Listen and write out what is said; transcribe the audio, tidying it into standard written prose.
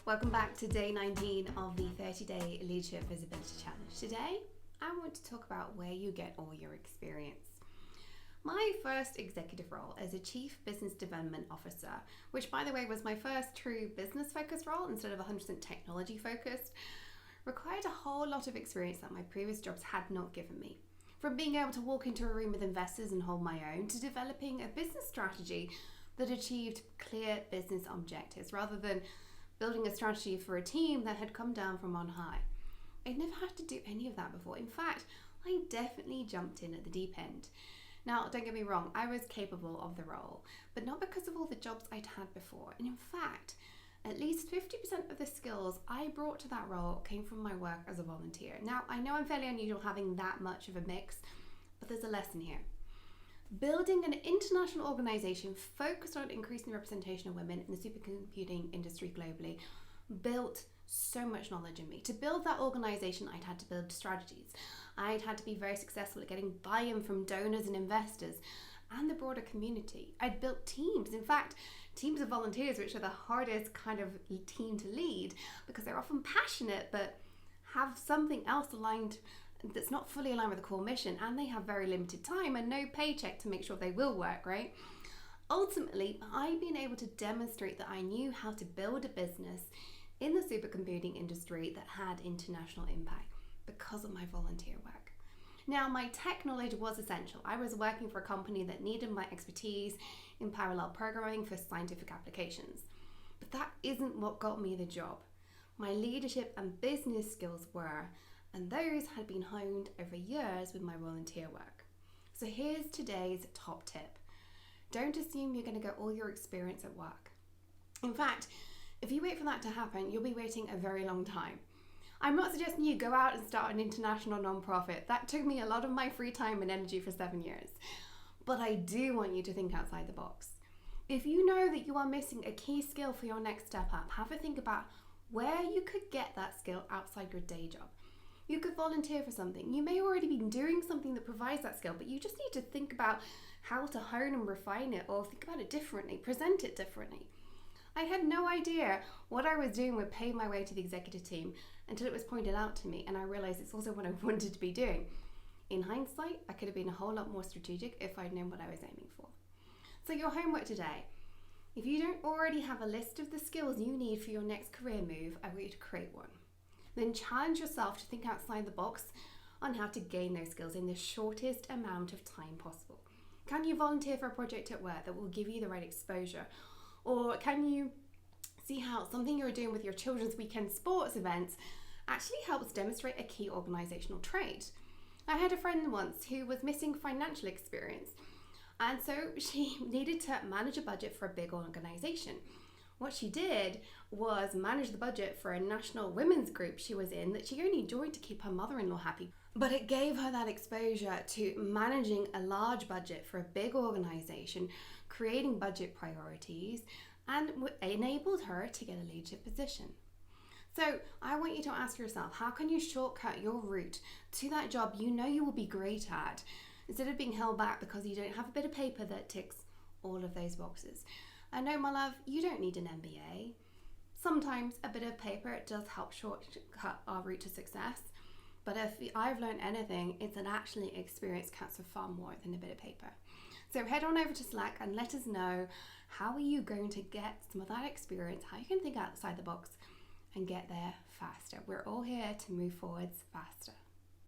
Welcome back to day 19 of the 30-day Leadership Visibility Challenge. Today, I want to talk about where you get all your experience. My first executive role as a Chief Business Development Officer, which by the way was my first true business-focused role instead of 100% technology-focused, required a whole lot of experience that my previous jobs had not given me. From being able to walk into a room with investors and hold my own, to developing a business strategy that achieved clear business objectives rather than building a strategy for a team that had come down from on high. I'd never had to do any of that before. In fact, I definitely jumped in at the deep end. Now, don't get me wrong, I was capable of the role, but not because of all the jobs I'd had before. And in fact, at least 50% of the skills I brought to that role came from my work as a volunteer. Now, I know I'm fairly unusual having that much of a mix, but there's a lesson here. Building an international organization focused on increasing the representation of women in the supercomputing industry globally built so much knowledge in me. To build that organization, I'd had to build strategies. I'd had to be very successful at getting buy-in from donors and investors and the broader community. I'd built teams. In fact, teams of volunteers, which are the hardest kind of team to lead because they're often passionate but have something else aligned that's not fully aligned with the core mission, and they have very limited time and no paycheck to make sure they will work, right? Ultimately, I've been able to demonstrate that I knew how to build a business in the supercomputing industry that had international impact because of my volunteer work. Now, my tech knowledge was essential. I was working for a company that needed my expertise in parallel programming for scientific applications. But that isn't what got me the job. My leadership and business skills were, and those had been honed over years with my volunteer work. So here's today's top tip. Don't assume you're going to get all your experience at work. In fact, if you wait for that to happen, you'll be waiting a very long time. I'm not suggesting you go out and start an international nonprofit. That took me a lot of my free time and energy for 7 years. But I do want you to think outside the box. If you know that you are missing a key skill for your next step up, have a think about where you could get that skill outside your day job. You could volunteer for something. You may already be doing something that provides that skill, but you just need to think about how to hone and refine it, or think about it differently, present it differently. I had no idea what I was doing would pave my way to the executive team until it was pointed out to me, and I realized it's also what I wanted to be doing. In hindsight, I could have been a whole lot more strategic if I'd known what I was aiming for. So your homework today. If you don't already have a list of the skills you need for your next career move, I want you to create one. Then challenge yourself to think outside the box on how to gain those skills in the shortest amount of time possible. Can you volunteer for a project at work that will give you the right exposure? Or can you see how something you're doing with your children's weekend sports events actually helps demonstrate a key organizational trait? I had a friend once who was missing financial experience, and so she needed to manage a budget for a big organization. What she did was manage the budget for a national women's group she was in that she only joined to keep her mother-in-law happy. But it gave her that exposure to managing a large budget for a big organization, creating budget priorities, and enabled her to get a leadership position. So I want you to ask yourself, how can you shortcut your route to that job you know you will be great at, instead of being held back because you don't have a bit of paper that ticks all of those boxes? I know, my love, you don't need an MBA. Sometimes a bit of paper does help shortcut our route to success. But if I've learned anything, it's that actually experience counts for far more than a bit of paper. So head on over to Slack and let us know, how are you going to get some of that experience, how you can think outside the box and get there faster. We're all here to move forwards faster.